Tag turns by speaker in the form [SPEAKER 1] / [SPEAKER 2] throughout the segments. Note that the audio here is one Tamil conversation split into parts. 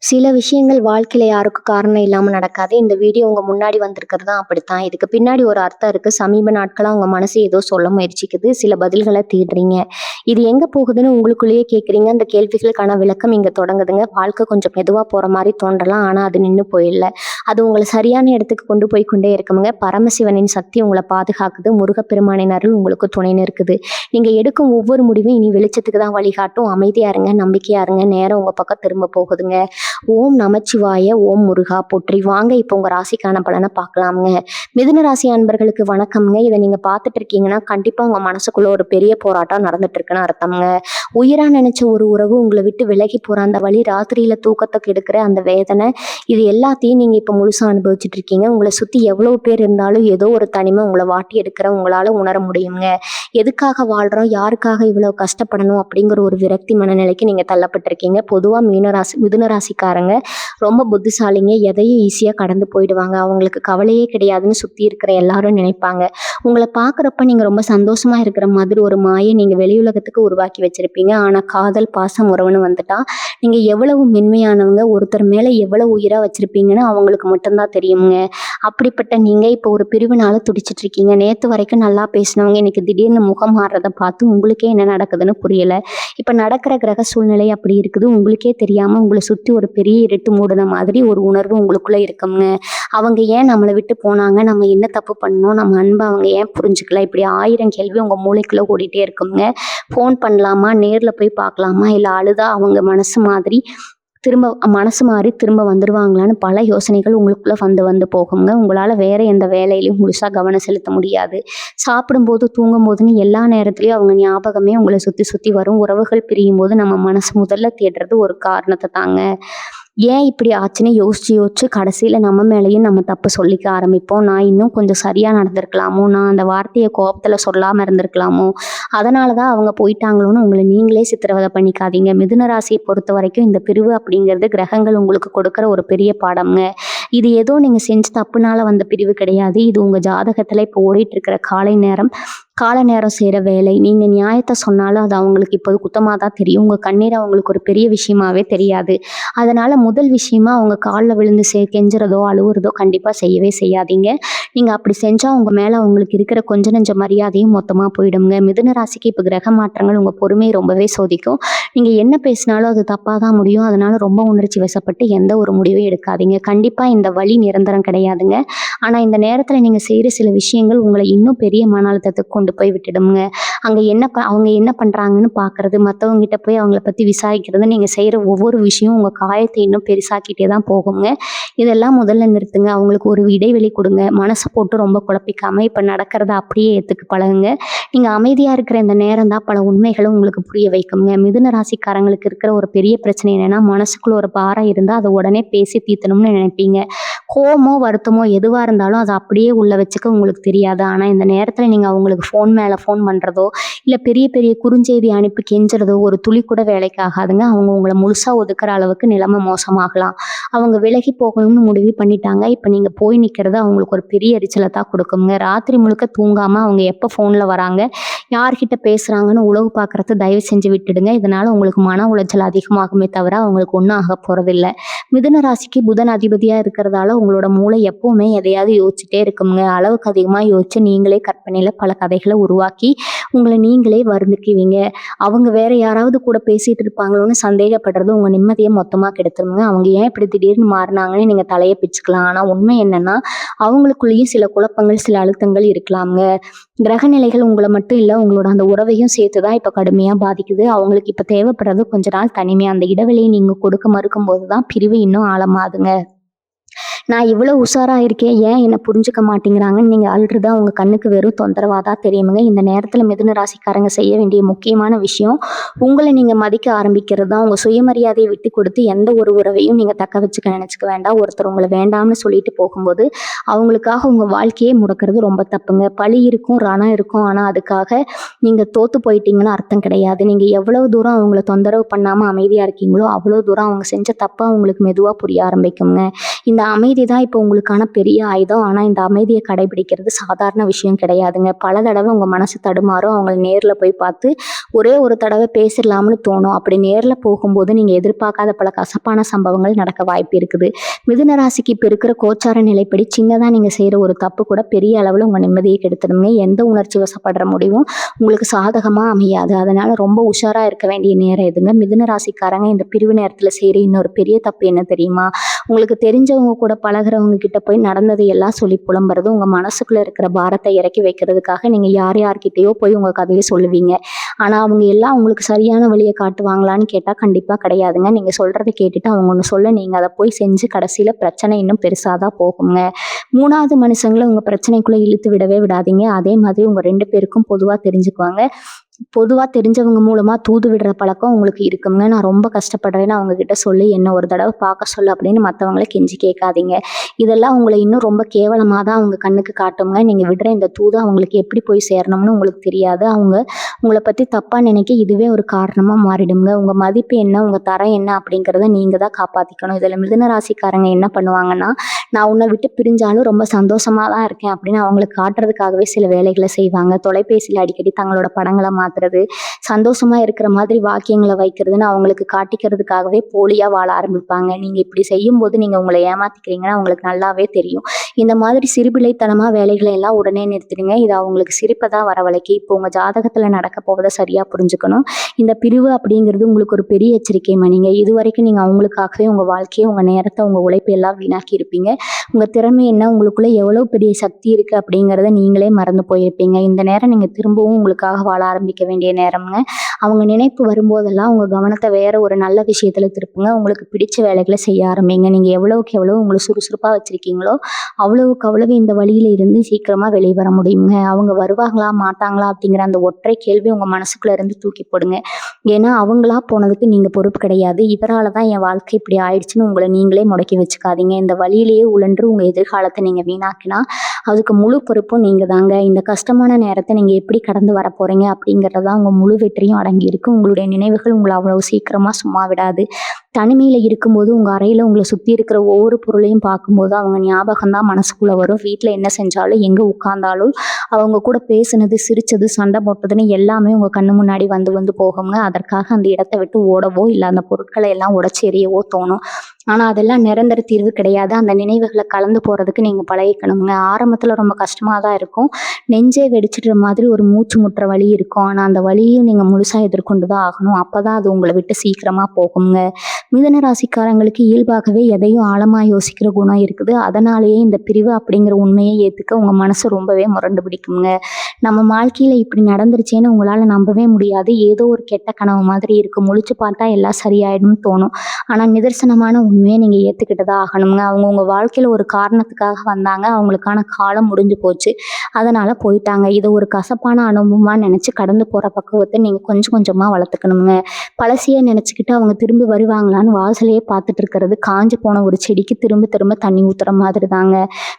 [SPEAKER 1] சில விஷயங்கள் வாழ்க்கையில யாருக்கும் காரணம் இல்லாம நடக்காது. இந்த வீடியோ உங்க முன்னாடி வந்திருக்கிறது தான் அப்படித்தான். இதுக்கு பின்னாடி ஒரு அர்த்தம் இருக்கு. சமீப நாட்களா உங்க மனசு ஏதோ சொல்ல முயற்சிக்குது. சில பதில்கள தேடுறீங்க. இது எங்க போகுதுன்னு உங்களுக்குள்ளேயே கேட்குறீங்க. அந்த கேள்விகளுக்கான விளக்கம் இங்க தொடங்குதுங்க. வாழ்க்கை கொஞ்சம் மெதுவா போற மாரி தோன்றலாம். ஆனா அது நின்னு போயிடல. அது உங்கள சரியான இடத்துக்கு கொண்டு போய் கொண்டே இருக்குமுங்க. பரமசிவனின் சக்தி உங்கள பாதுகாக்குது. முருகப்பெருமானின் அருள் உங்களுக்கு துணைன்னு இருக்குது. நீங்க எடுக்கும் ஒவ்வொரு முடிவும் இனி வெளிச்சத்துக்கு தான் வழிகாட்டும். அமைதியா இருங்க, நம்பிக்கையா இருங்க. நேரம் உங்க பக்கம் திரும்ப போகுதுங்க. ஓம் நமச்சிவாய, ஓம் முருகா போற்றி. வாங்க இப்போ உங்க ராசிக்கான பலனை பார்க்கலாமுங்க. மிதுன ராசி அன்பர்களுக்கு வணக்கம்ங்க. இதை நீங்க பார்த்துட்டு இருக்கீங்கன்னா கண்டிப்பா உங்க மனசுக்குள்ள ஒரு பெரிய போராட்டம் நடந்துட்டு இருக்குன்னு அர்த்தம்ங்க. உயிரா நினைச்ச ஒரு உறவு உங்களை விட்டு விலகி போற அந்த வழி, ராத்திரியில தூக்கத்தை கெடுக்கிற அந்த வேதனை, இது எல்லாத்தையும் நீங்க இப்ப முழுசா அனுபவிச்சுட்டு இருக்கீங்க. உங்களை சுத்தி எவ்வளவு பேர் இருந்தாலும் ஏதோ ஒரு தனிமை உங்களை வாட்டி எடுக்கிற உங்களால உணர முடியுங்க. எதுக்காக வாழ்றோம், யாருக்காக இவ்வளவு கஷ்டப்படணும் அப்படிங்கிற ஒரு விரக்தி மனநிலைக்கு நீங்க தள்ளப்பட்டிருக்கீங்க. பொதுவா மிதுன ராசிக்காரங்க ரொம்ப புத்திசாலிங்க. எதையும் ஈஸியா கடந்து போயிடுவாங்க. அவங்களுக்கு கவலையே கிடையாதுன்னு சுத்தி இருக்கிற எல்லாரும் நினைப்பாங்க. உங்களை பார்க்குறப்ப நீங்க ரொம்ப சந்தோஷமா இருக்கிற மாதிரி ஒரு மாயை நீங்க வெளியுலகத்துக்கு உருவாக்கி வச்சிருப்பீங்க. ஆனா காதல், பாசம், உறவுன்னு வந்துட்டா நீங்க எவ்வளவு மென்மையானவங்க, ஒருத்தர் மேல எவ்வளவு உயிரா வச்சிருப்பீங்கன்னு அவங்களுக்கு மட்டும்தான் தெரியுங்க. அப்படிப்பட்ட நீங்க இப்போ ஒரு பிரிவினால துடிச்சிட்டு இருக்கீங்க. நேத்து வரைக்கும் நல்லா பேசினவங்க இன்னைக்கு திடீர்னு முகம் மாறுறத பார்த்து உங்களுக்கே என்ன நடக்குதுன்னு புரியல. இப்ப நடக்கிற கிரக சூழ்நிலை அப்படி இருக்குது. உங்களுக்கே தெரியாம உங்களை சுத்தி ஒரு பெரிய இருட்டு மூடின மாதிரி ஒரு உணர்வு உங்களுக்குள்ள இருக்குங்க. அவங்க ஏன் நம்மளை விட்டு போனாங்க, நம்ம என்ன தப்பு பண்ணோம், நம்ம அன்பை அவங்க ஏன் புரிஞ்சுக்கல, இப்படி 1000 கேள்வி உங்க மூளைக்குள்ள ஓடிட்டே இருக்குங்க. ஃபோன் பண்ணலாமா, நேர்ல போய் பார்க்கலாமா, இல்ல அழுதா அவங்க மனசு மாறி திரும்ப வந்துருவாங்களான்னு பல யோசனைகள் உங்களுக்குள்ள வந்து வந்து போகுங்க. உங்களால வேற எந்த வேலையிலையும் முழுசா கவனம் செலுத்த முடியாது. சாப்பிடும்போது, தூங்கும் போதுன்னு எல்லா நேரத்துலயும் அவங்க ஞாபகமே உங்களை சுத்தி சுத்தி வரும். உறவுகள் பிரியும் போது நம்ம மனசு முதல்ல தேடுறது ஒரு காரணத்தை தாங்க. ஏன் இப்படி ஆச்சுன்னு யோசிச்சு யோசிச்சு கடைசியில நம்ம மேலேயும் நம்ம தப்பு சொல்லிக்க ஆரம்பிப்போம். நான் இன்னும் கொஞ்சம் சரியா நடந்திருக்கலாமோ, நான் அந்த வார்த்தையை கோபத்துல சொல்லாம இருந்திருக்கலாமோ, அதனாலதான் அவங்க போயிட்டாங்களோன்னு உங்களை நீங்களே சித்திரவதை பண்ணிக்காதீங்க. மிதுன ராசியை பொறுத்த வரைக்கும் இந்த பிரிவு அப்படிங்கிறது கிரகங்கள் உங்களுக்கு கொடுக்குற ஒரு பெரிய பாடம்ங்க. இது ஏதோ நீங்க செஞ்ச தப்புனால வந்த பிரிவு கிடையாது. இது உங்க ஜாதகத்துல இப்போ ஓடிட்டு இருக்கிற கால நேரம் செய்கிற வேலை. நீங்கள் நியாயத்தை சொன்னாலும் அது அவங்களுக்கு இப்போது குத்தமாக தான் தெரியும். உங்கள் கண்ணீர் அவங்களுக்கு ஒரு பெரிய விஷயமாவே தெரியாது. அதனால் முதல் விஷயமா அவங்க காலில் விழுந்து கெஞ்சுறதோ அழுவுறதோ கண்டிப்பாக செய்யவே செய்யாதீங்க. நீங்கள் அப்படி செஞ்சால் உங்கள் மேலே அவங்களுக்கு இருக்கிற கொஞ்ச நெஞ்ச மரியாதையும் மொத்தமாக போயிடுங்க. மிதுன ராசிக்கு இப்போ கிரக மாற்றங்கள் உங்கள் பொறுமையை ரொம்பவே சோதிக்கும். நீங்கள் என்ன பேசினாலும் அது தப்பாக தான் முடியும். அதனால் ரொம்ப உணர்ச்சி வசப்பட்டு எந்த ஒரு முடிவும் எடுக்காதீங்க. கண்டிப்பாக இந்த வழி நிரந்தரம் கிடையாதுங்க. ஆனால் இந்த நேரத்தில் நீங்கள் செய்கிற சில விஷயங்கள் உங்களை இன்னும் பெரிய மன அழுத்தத்துக்கு கொண்டு போய் விட்டுடுங்க. அவங்க என்ன பண்றாங்கன்னு பார்க்கறது, மற்றவங்ககிட்ட போய் அவங்கள பத்தி விசாரிக்கிறது, நீங்க செய்யற ஒவ்வொரு விஷயம் உங்க காயத்தை இன்னும் பெருசாக்கிட்டே தான் போகுங்க. இதெல்லாம் முதல்ல நிறுத்துங்க. அவங்களுக்கு ஒரு இடைவெளி கொடுங்க. மனசை போட்டு ரொம்ப குழப்பிக்காம இப்ப நடக்கிறத அப்படியே ஏத்துக்கு பழகுங்க. நீங்க அமைதியா இருக்கிற இந்த நேரம் தான் பல உண்மைகளும் உங்களுக்கு புரிய வைக்குங்க. மிதுன ராசிக்காரங்களுக்கு இருக்கிற ஒரு பெரிய பிரச்சனை என்னன்னா, மனசுக்குள்ள ஒரு பாரம் இருந்தா அதை உடனே பேசி தீர்த்தணும்னு நினைப்பீங்க. கோவமோ வருத்தமோ எதுவா இருந்தாலும் அதை அப்படியே உள்ள வச்சுக்க உங்களுக்கு தெரியாது. ஆனா இந்த நேரத்துல நீங்க அவங்களுக்கு ஃபோன் மேல ஃபோன் பண்றதோ, இல்ல பெரிய பெரிய குறுஞ்செய்தி அனுப்பி கெஞ்சுறதோ ஒரு துளி கூட வேலைக்கு ஆகாதுங்க. அவங்க உங்களை முழுசா ஒதுக்குற அளவுக்கு நிலைமை மோசமாகலாம். அவங்க விலகி போகணும்னு முடிவு பண்ணிட்டாங்க. இப்ப நீங்க போய் நிக்கிறது அவங்களுக்கு ஒரு பெரிய எரிச்சலை தான் கொடுக்குங்க. ராத்திரி முழுக்க தூங்காம அவங்க எப்ப ஃபோன்ல வராங்க, யார்கிட்ட பேசுறாங்கன்னு உளவு பார்க்கறத தயவு செஞ்சு விட்டுடுங்க. இதனால உங்களுக்கு மன உளைச்சல் அதிகமாகுமே தவிர அவங்களுக்கு ஒன்றும் ஆக போறதில்லை. மிதுன ராசிக்கு புதன் அதிபதியா இருக்கிறதால உங்களோட மூளை எப்பவுமே எதையாவது யோசிச்சுட்டே இருக்குங்க. அளவுக்கு அதிகமாக யோசிச்சு நீங்களே கற்பனையில பல கதைகளை உருவாக்கி உங்களை நீங்களே வருந்துக்குவீங்க. அவங்க வேற யாராவது கூட பேசிட்டு இருப்பாங்களோன்னு சந்தேகப்படுறது உங்க நிம்மதியை மொத்தமா கெடுத்துருங்க. அவங்க ஏன் இப்படி திடீர்னு மாறினாங்கன்னு நீங்க தலையை பிச்சுக்கலாம். ஆனா உண்மை என்னன்னா, அவங்களுக்குள்ளேயும் சில குழப்பங்கள், சில அழுத்தங்கள் இருக்கலாம்ங்க. கிரக நிலைகள் உங்களை மட்டும் இல்ல, உங்களோட அந்த உறவையும் சேர்த்துதான் இப்ப கடுமையா பாதிக்குது. அவங்களுக்கு இப்ப தேவைப்படுறது கொஞ்ச நாள் தனிமை. அந்த இடைவெளியை நீங்க கொடுக்க மறுக்கும் போதுதான் பிரிவு இன்னும் ஆழமாதுங்க. நான் இவ்வளவு உஷாரா இருக்கேன், ஏன் என்னை புரிஞ்சுக்க மாட்டேங்கிறாங்கன்னு நீங்க அழுறது அவங்க கண்ணுக்கு வெறும் தொந்தரவாதான் தெரியுமுங்க. இந்த நேரத்துல மிதுன ராசிக்காரங்க செய்ய வேண்டிய முக்கியமான விஷயம், உங்களை நீங்க மதிக்க ஆரம்பிக்கிறது தான். உங்க சுயமரியாதையை விட்டு கொடுத்து எந்த ஒரு உறவையும் நீங்க தக்க வச்சுக்க நினைச்சுக்க வேண்டாம். ஒருத்தர் உங்களை வேண்டாம்னு சொல்லிட்டு போகும்போது அவங்களுக்காக உங்க வாழ்க்கையே முடக்கிறது ரொம்ப தப்புங்க. பழி இருக்கும், ரணம் இருக்கும். ஆனா அதுக்காக நீங்க தோத்து போயிட்டீங்கன்னு அர்த்தம் கிடையாது. நீங்க எவ்வளவு தூரம் அவங்கள தொந்தரவு பண்ணாம அமைதியா இருக்கீங்களோ அவ்வளவு தூரம் அவங்க செஞ்ச தப்பா உங்களுக்கு மெதுவா புரிய ஆரம்பிக்குங்க. இந்த அமைதி தான் இப்போ உங்களுக்கான பெரிய ஆயுதம். ஆனா இந்த அமைதிய கடைபிடிக்கிறது சாதாரண விஷயம் கிடையாதுங்க. பல தடவ உங்க மனசு தடுமாறும். அவங்கள நேர்ல போய் பார்த்து ஒரே ஒரு தடவ பேசிடலாம்னு தோணும். அப்படி நேர்ல போகும்போது நீங்க எதிர்பார்க்காத பல கசப்பான சம்பவங்கள் நடக்க வாய்ப்பு இருக்குது. மிதுன ராசிக்கு இப்ப இருக்கிற கோச்சார நிலைப்படி சின்னதா நீங்க செய்ற ஒரு தப்பு கூட பெரிய அளவுல உங்க நிம்மதிய கெடுத்துடுங்க. எந்த உணர்ச்சி வசப்படுற முடிவும் உங்களுக்கு சாதகமா அமையாது. அதனால ரொம்ப உஷாரா இருக்க வேண்டிய நேரம் இதுங்க. மிதுன ராசிக்காரங்க இந்த பிரிவு நேரத்துல செய்ற இன்னொரு பெரிய தப்பு என்ன தெரியுமா? உங்களுக்கு தெரிஞ்சவங்க கூட பழகுறவங்க கிட்ட போய் நடந்ததை எல்லாம் சொல்லி புலம்புறது, உங்க மனசுக்குள்ள இருக்கிற பாரத்தை இறக்கி வைக்கிறதுக்காக நீங்க யார்கிட்டயோ போய் உங்க கதைய சொல்லுவீங்க. ஆனா அவங்க எல்லாம் உங்களுக்கு சரியான வழிய காட்டுவாங்களான்னு கேட்டா கண்டிப்பா கிடையாதுங்க. நீங்க சொல்றத கேட்டுட்டு அவங்க ஒண்ணு சொல்ல நீங்க அத போய் செஞ்சு கடைசியில பிரச்சனை இன்னும் பெருசா தான் போகுங்க. 3வது மனுஷங்கள உங்க பிரச்சனைக்குள்ள இழுத்து விடவே விடாதீங்க. அதே மாதிரி உங்க 2 பேருக்கும் பொதுவா தெரிஞ்சுக்குவாங்க. பொதுவா தெரிஞ்சவங்க மூலமா தூது விடுற பழக்கம் உங்களுக்கு இருக்குங்க. நான் ரொம்ப கஷ்டப்படுறேன்னு அவங்க கிட்ட சொல்லி என்ன ஒரு தடவ பார்க்க சொல்லு அப்படின்னு மத்தவங்கள கெஞ்சி கேட்காதீங்க. இதெல்லாம் உங்கள இன்னும் ரொம்ப கேவலமா தான் அவங்க கண்ணுக்கு காட்டுங்க. நீங்க விடுற இந்த தூது அவங்களுக்கு எப்படி போய் சேரணும்னு உங்களுக்கு தெரியாது. அவங்க உங்கள பத்தி தப்பா நினைக்க இதுவே ஒரு காரணமா மாறிடுங்க. உங்க மதிப்பு என்ன, உங்க தரம் என்ன அப்படிங்கிறத நீங்க தான் காப்பாத்திக்கணும். இதுல மிதுன ராசிக்காரங்க என்ன பண்ணுவாங்கன்னா, நான் உன்னை விட்டு பிரிஞ்சாலும் ரொம்ப சந்தோஷமா தான் இருக்கேன் அப்படின்னு அவங்களுக்கு காட்டுறதுக்காகவே சில வேலைகளை செய்வாங்க. தொலைபேசியில அடிக்கடி தங்களோட படங்கள மாத்துறது, சந்தோஷமா இருக்கிற மாதிரி வாக்கியங்களை வைக்கிறதுன்னு அவங்களுக்கு காட்டிக்கிறதுக்காகவே போலியா வாழ ஆரம்பிப்பாங்க. நீங்க இப்படி செய்யும்போது நீங்க உங்களை ஏமாத்திக்கிறீங்கன்னா அவங்களுக்கு நல்லாவே தெரியும். இந்த மாதிரி சிறுபிள்ளைத்தனமா வேலைகளை எல்லாம் உடனே நிறுத்திடுங்க. இது அவங்களுக்கு சிரிப்பை தான் வரவழைக்கு. இப்போ உங்க ஜாதகத்துல நடக்க போவதை சரியா புரிஞ்சுக்கணும். இந்த பிரிவு அப்படிங்கிறது உங்களுக்கு ஒரு பெரிய எச்சரிக்கை மணிங்க. இது வரைக்கும் நீங்க அவங்களுக்காகவே உங்க வாழ்க்கையை, உங்க நேரத்தை, உங்க உழைப்பு எல்லாம் வீணாக்கி இருப்பீங்க. உங்க திறமை என்ன, உங்களுக்குள்ள எவ்வளவு பெரிய சக்தி இருக்கு அப்படிங்கிறத நீங்களே மறந்து போயிருப்பீங்க. இந்த நேரம் நீங்க திரும்பவும் உங்களுக்காக வாழ ஆரம்பிக்க வேண்டிய நேரம்ங்க. அவங்க நினைப்பு வரும்போதெல்லாம் உங்க கவனத்தை வேற ஒரு நல்ல விஷயத்துல திருப்புங்க. உங்களுக்கு பிடிச்ச வேலைகளை செய்ய ஆரம்பிங்க. நீங்க எவ்வளவுக்கு எவ்வளவு உங்களை சுறுசுறுப்பா வச்சிருக்கீங்களோ அவ்வளவுக்கு அவ்வளவு இந்த வழியில இருந்து சீக்கிரமா வெளியே வர முடியுங்க. அவங்க வருவாங்களா மாட்டாங்களா அப்படிங்கிற அந்த ஒற்றை கேள்வி உங்க மனசுக்குள்ள இருந்து தூக்கி போடுங்க. ஏன்னா அவங்களா போனதுக்கு நீங்க பொறுப்பு கிடையாது. இவரால தான் என் வாழ்க்கை இப்படி ஆயிடுச்சுன்னு உங்களை நீங்களே முடக்கி வச்சுக்காதீங்க. இந்த வழியிலேயே உழன்று உங்க எதிர்காலத்தை நீங்க வீணாக்கினா அதுக்கு முழு பொறுப்பும் நீங்க தாங்க. இந்த கஷ்டமான நேரத்தை நீங்க எப்படி கடந்து வர போறீங்க அப்படிங்கறதான் உங்க முழு வெற்றியும் அடங்கி இருக்கு. உங்களுடைய நினைவுகள் உங்களை அவ்வளவு சீக்கிரமா சும்மா விடாது. தனிமையில இருக்கும்போது உங்க அறையில உங்களை சுத்தி இருக்கிற ஒவ்வொரு பொருளையும் பார்க்கும்போது அவங்க ஞாபகம் தான் மனசுக்குள்ள வரும். வீட்டுல என்ன செஞ்சாலும், எங்க உட்கார்ந்தாலும், அவங்க கூட பேசுனது, சிரிச்சது, சண்டை போட்டதுன்னு எல்லாமே உங்க கண்ணு முன்னாடி வந்து வந்து போகுங்க. அதற்காக அந்த இடத்தை விட்டு ஓடவோ இல்லை அந்த பொருட்களை எல்லாம் உடைச்சு எறியவோ தோணும். ஆனா அதெல்லாம் நிரந்தர தீர்வு கிடையாது. அந்த நினைவுகளை கலந்து போறதுக்கு நீங்க பழகிக்கணுங்க. ஆரம்பத்துல ரொம்ப கஷ்டமா தான் இருக்கும். நெஞ்சே வெடிச்சிடுற மாதிரி ஒரு மூச்சு முட்டுற வலி இருக்கும். ஆனா அந்த வலியையும் நீங்க முழுசா எதிர்கொண்டு தான் ஆகணும். அப்பதான் அது உங்களை விட்டு சீக்கிரமா போகுங்க. மிதுன ராசிக்காரங்களுக்கு இயல்பாகவே எதையும் ஆழமா யோசிக்கிற குணம் இருக்குது. அதனாலேயே இந்த பிரிவு அப்படிங்கிற உண்மையை ஏத்துக்க உங்க மனசு ரொம்பவே முரண்டு பிடிக்குங்க. நம்ம வாழ்க்கையில இப்படி நடந்துருச்சேன்னு உங்களால நம்பவே முடியாது. ஏதோ ஒரு கெட்ட கனவு மாதிரி இருக்கு. முழிச்சு பார்த்தா எல்லாம் சரியாயிடும்னு தோணும். ஆனா நிதர்சனமான உண்மையை நீங்க ஏத்துக்கிட்டுதான் ஆகணுங்க. அவங்க உங்க வாழ்க்கையில ஒரு காரணத்துக்காக வந்தாங்க. அவங்களுக்கான காலம் முடிஞ்சு போச்சு. அதனால போயிட்டாங்க. இதை ஒரு கசப்பான அனுபவமா நினைச்சு கடந்து போற பக்குவத்தை நீங்க கொஞ்சம் கொஞ்சமா வளர்த்துக்கணுங்க. பழசையே நினைச்சுக்கிட்டு அவங்க திரும்பி வருவாங்களான்னு வாசலையே பார்த்துட்டு இருக்கிறது காஞ்சு போன ஒரு செடிக்கு திரும்ப திரும்ப தண்ணி ஊத்துற மாதிரி தாங்க.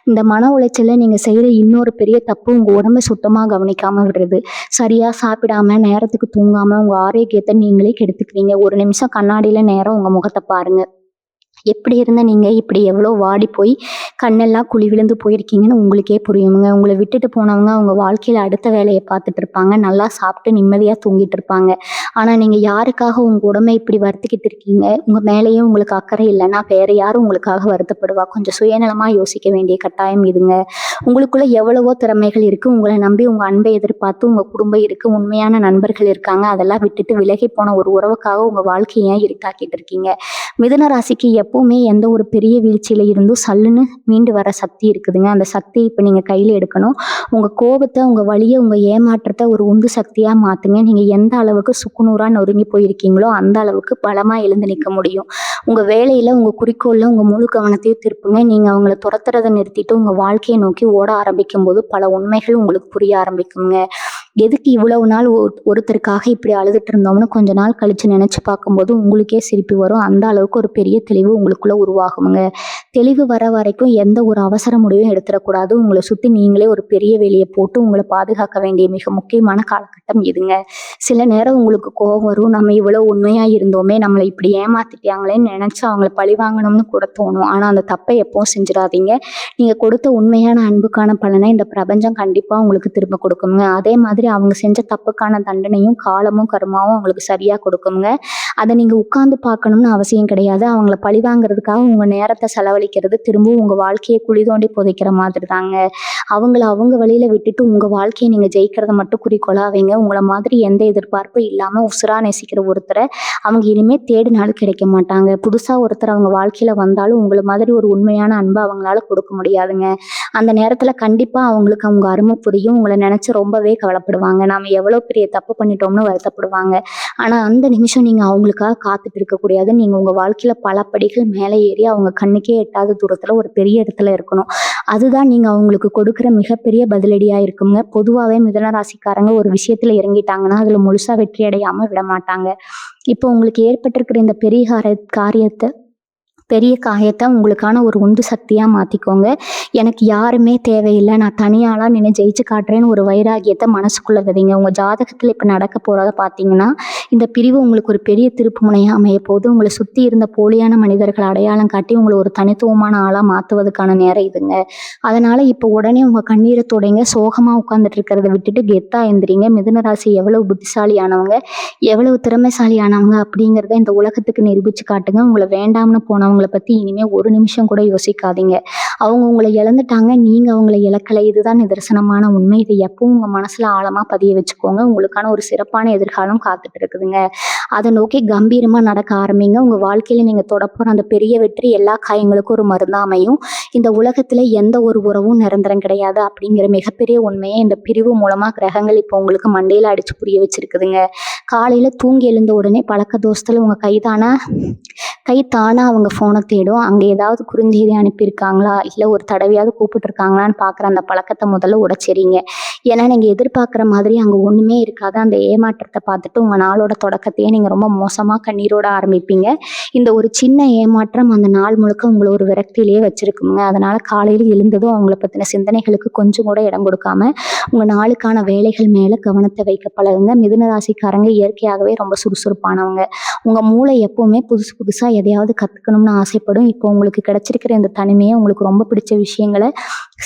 [SPEAKER 1] இந்த மன உளைச்சல நீங்க செய்யற இன்னொரு பெரிய தப்பு உங்க உடம்ப சுத்தமா கவனிக்காம விடுறது. சரியா சாப்பிடாம, நேரத்துக்கு தூங்காம உங்க ஆரோக்கியத்தை நீங்களே கெடுத்துக்குவீங்க. ஒரு நிமிஷம் கண்ணாடியில நேரம் உங்க முகத்தை பாருங்க. எப்படி இருந்த நீங்க இப்படி எவ்வளோ வாடி போய் கண்ணெல்லாம் குழி விழுந்து போயிருக்கீங்கன்னு உங்களுக்கே புரியுங்க. உங்களை விட்டுட்டு போனவங்க அவங்க வாழ்க்கையில அடுத்த வேலையை பார்த்துட்டு இருப்பாங்க. நல்லா சாப்பிட்டு நிம்மதியா தூங்கிட்டு இருப்பாங்க. ஆனா நீங்க யாருக்காக உங்க உடம்பை இப்படி வருத்திக்கிட்டு இருக்கீங்க? உங்க மேலேயும் உங்களுக்கு அக்கறை இல்லைன்னா வேற யாரும் உங்களுக்காக வருத்தப்படுவா? கொஞ்சம் சுயநலமா யோசிக்க வேண்டிய கட்டாயம் இதுங்க. உங்களுக்குள்ள எவ்வளவோ திறமைகள் இருக்கு. உங்களை நம்பி உங்க அன்பை எதிர்பார்த்து உங்க குடும்பம் இருக்கு. உண்மையான நண்பர்கள் இருக்காங்க. அதெல்லாம் விட்டுட்டு விலகி போன ஒரு உறவுக்காக உங்க வாழ்க்கையை ஏன் இருட்டாக்கிட்டு இருக்கீங்க? மிதுன ராசிக்கு எப்பவுமே எந்த ஒரு பெரிய வீழ்ச்சியில இருந்தும் சல்லுன்னு மீண்டு வர சக்தி இருக்குதுங்க. அந்த சக்தியை இப்போ நீங்க கையில எடுக்கணும். உங்க கோபத்தை, உங்க வலியை, உங்க ஏமாற்றத்தை ஒரு உந்து சக்தியா மாத்துங்க. நீங்க எந்த அளவுக்கு சுக்குநூறா நொறுங்கி போயிருக்கீங்களோ அந்த அளவுக்கு பலமா எழுந்து நிற்க முடியும். உங்க வேலையில, உங்க குறிக்கோள்ல உங்க முழு கவனத்தையும் திருப்புங்க. நீங்க அவங்கள துரத்துறதை நிறுத்திட்டு உங்க வாழ்க்கையை நோக்கி ஓட ஆரம்பிக்கும் போது பல உண்மைகள் உங்களுக்கு புரிய ஆரம்பிக்குங்க. எதுக்கு இவ்வளவு நாள் ஒருத்தருக்காக இப்படி அழுதுட்டு இருந்தோம்னு கொஞ்ச நாள் கழிச்சு நினைச்சு பார்க்கும்போது உங்களுக்கே சிரிப்பு வரும். அந்த அளவுக்கு ஒரு பெரிய தெளிவு உங்களுக்குள்ள உருவாகுங்க. தெளிவு வர வரைக்கும் எந்த ஒரு அவசர முடிவும் எடுத்துடக்கூடாது. உங்களை சுற்றி நீங்களே ஒரு பெரிய வேலையை போட்டு உங்களை பாதுகாக்க வேண்டிய மிக முக்கியமான காலகட்டம் இதுங்க. சில நேரம் உங்களுக்கு கோபம் வரும். நம்ம இவ்வளோ உண்மையாக இருந்தோமே, நம்மளை இப்படி ஏமாத்திட்டாங்களேன்னு நினச்சி அவங்கள பழி வாங்கணும்னு கூட தோணும். ஆனால் அந்த தப்பை எப்பவும் செஞ்சிடாதீங்க. நீங்கள் கொடுத்த உண்மையான அன்புக்கான பலனை இந்த பிரபஞ்சம் கண்டிப்பாக உங்களுக்கு திரும்ப கொடுக்குங்க. அதே மாதிரி அவங்க செஞ்ச தப்புக்கான தண்டனையும் காலமும் கருமாவும் அவங்களுக்கு சரியாக கொடுக்குங்க. அதை நீங்கள் உட்கார்ந்து பார்க்கணும்னு அவசியம் கிடையாது. அவங்கள பழி வாங்குறதுக்காக உங்கள் நேரத்தை செலவழிக்கிறது திரும்பவும் உங்கள் வாழ்க்கையை குழி தோண்டி புதைக்கிற மாதிரி தாங்க. அவங்கள அவங்க வழியில் விட்டுட்டு உங்கள் வாழ்க்கையை நீங்கள் ஜெயிக்கிறத மட்டும் குறிக்கோளாக வைங்க. உங்களை மாதிரி எந்த எதிர்பார்ப்பும் இல்லாமல் உசுரா நேசிக்கிற ஒருத்தரை அவங்க இனிமேல் தேடினாலும் கிடைக்க மாட்டாங்க. புதுசாக ஒருத்தர் அவங்க வாழ்க்கையில் வந்தாலும் உங்களை மாதிரி ஒரு உண்மையான அன்பை அவங்களால கொடுக்க முடியாதுங்க. அந்த நேரத்தில் கண்டிப்பாக அவங்களுக்கு அவங்க அருமை புரியும். உங்களை நினச்சி ரொம்பவே கவலைப்படுவாங்க. நாம் எவ்வளோ பெரிய தப்பு பண்ணிட்டோம்னு வருத்தப்படுவாங்க. ஆனால் அந்த நிமிஷம் நீங்கள் அவங்களுக்காக காத்துட்டு இருக்கக்கூடாது. நீங்கள் உங்கள் வாழ்க்கையில் பல படிகள் மேலே ஏறி அவங்க கண்ணுக்கே எட்டாத தூரத்தில் ஒரு பெரிய இடத்துல இருக்கணும். அதுதான் நீங்கள் அவங்களுக்கு கொடுக்குற மிகப்பெரிய பதிலடியாக இருக்குங்க. பொதுவாகவே மிதுன ராசிக்காரங்க ஒரு விஷயத்தில் இறங்கிட்டாங்கன்னா அதில் முழுசாக வெற்றி அடையாமல் விட மாட்டாங்க. இப்போ உங்களுக்கு ஏற்பட்டிருக்கிற இந்த பெரிய காயத்தை உங்களுக்கான ஒரு உந்து சக்தியாக மாற்றிக்கோங்க. எனக்கு யாருமே தேவையில்லை, நான் தனியாளாக நின்று ஜெயிச்சு காட்டுறேன்னு ஒரு வைராகியத்தை மனசுக்குள்ளே விதைங்க. உங்கள் ஜாதகத்தில் இப்போ நடக்க போகிறத பார்த்தீங்கன்னா இந்த பிரிவு உங்களுக்கு ஒரு பெரிய திருப்பு முனையாக அமைய போது. உங்களை சுற்றி இருந்த போலியான மனிதர்களை அடையாளம் காட்டி உங்களை ஒரு தனித்துவமான ஆளாக மாற்றுவதற்கான நேரம் இதுங்க. அதனால் இப்போ உடனே உங்கள் கண்ணீரை தொடங்க. சோகமாக உட்காந்துட்டு இருக்கிறத விட்டுட்டு கெத்தாக எந்திரிங்க. மிதுன ராசி எவ்வளவு புத்திசாலியானவங்க, எவ்வளவு திறமைசாலியானவங்க அப்படிங்கிறத இந்த உலகத்துக்கு நிரூபித்து காட்டுங்க. உங்களை வேண்டாம்னு போனவங்க பத்தி இனிமே ஒரு நிமிஷம் கூட யோசிக்காதீங்க. அவங்க உங்களை இழந்துட்டாங்க, நீங்க அவங்களை இழக்கலை. இதுதான் நிதர்சனமான உண்மை. இதை எப்பவும் உங்க மனசுல ஆழமா பதிய வச்சுக்கோங்க. உங்களுக்கான ஒரு சிறப்பான எதிர்காலம் காத்துட்டு இருக்குதுங்க. அதை நோக்கி கம்பீரமா நடக்க ஆரம்பிங்க. உங்க வாழ்க்கையில நீங்க தொடப்போற அந்த பெரிய வெற்றி எல்லா காயங்களுக்கும் ஒரு மருந்தா அமையும். இந்த உலகத்துல எந்த ஒரு உறவும் நிரந்தரம் கிடையாது அப்படிங்கிற மிகப்பெரிய உண்மையை இந்த பிரிவு மூலமா கிரகங்கள் இப்போ உங்களுக்கு மண்டையில அடிச்சு புரிய வச்சிருக்குதுங்க. காலையில தூங்கி எழுந்த உடனே பழக்க தோசத்துல உங்க கை தானா அவங்க ஃபோனை தேடும். அங்கே ஏதாவது குறுஞ்செய்தி அனுப்பியிருக்காங்களா, இல்லை ஒரு தடவையாவது கூப்பிட்டுருக்காங்களான்னு பார்க்குற அந்த பழக்கத்தை முதல்ல உடைச்சிறீங்க. ஏன்னா நீங்கள் எதிர்பார்க்குற மாதிரி அங்கே ஒன்றுமே இருக்காது. அந்த ஏமாற்றத்தை பார்த்துட்டு உங்கள் நாளோட தொடக்கத்தையே நீங்கள் ரொம்ப மோசமாக கண்ணீரோட ஆரம்பிப்பீங்க. இந்த ஒரு சின்ன ஏமாற்றம் அந்த நாள் முழுக்க உங்களை ஒரு விரக்தியிலேயே வச்சுருக்குங்க. அதனால் காலையில் எழுந்ததும் அவங்கள பற்றின சிந்தனைகளுக்கு கொஞ்சம் கூட இடம் கொடுக்காம உங்கள் நாளுக்கான வேலைகள் மேலே கவனத்தை வைக்க பழகுங்க. மிதுன ராசிக்காரங்க இயற்கையாகவே ரொம்ப சுறுசுறுப்பானவங்க. உங்கள் மூளை எப்போவுமே புதுசாக எதையாவது கற்றுக்கணும்னு ஆசைப்படும். இப்போ உங்களுக்கு கிடைச்சிருக்கிற இந்த தனிமையை உங்களுக்கு ரொம்ப பிடிச்ச விஷயங்களை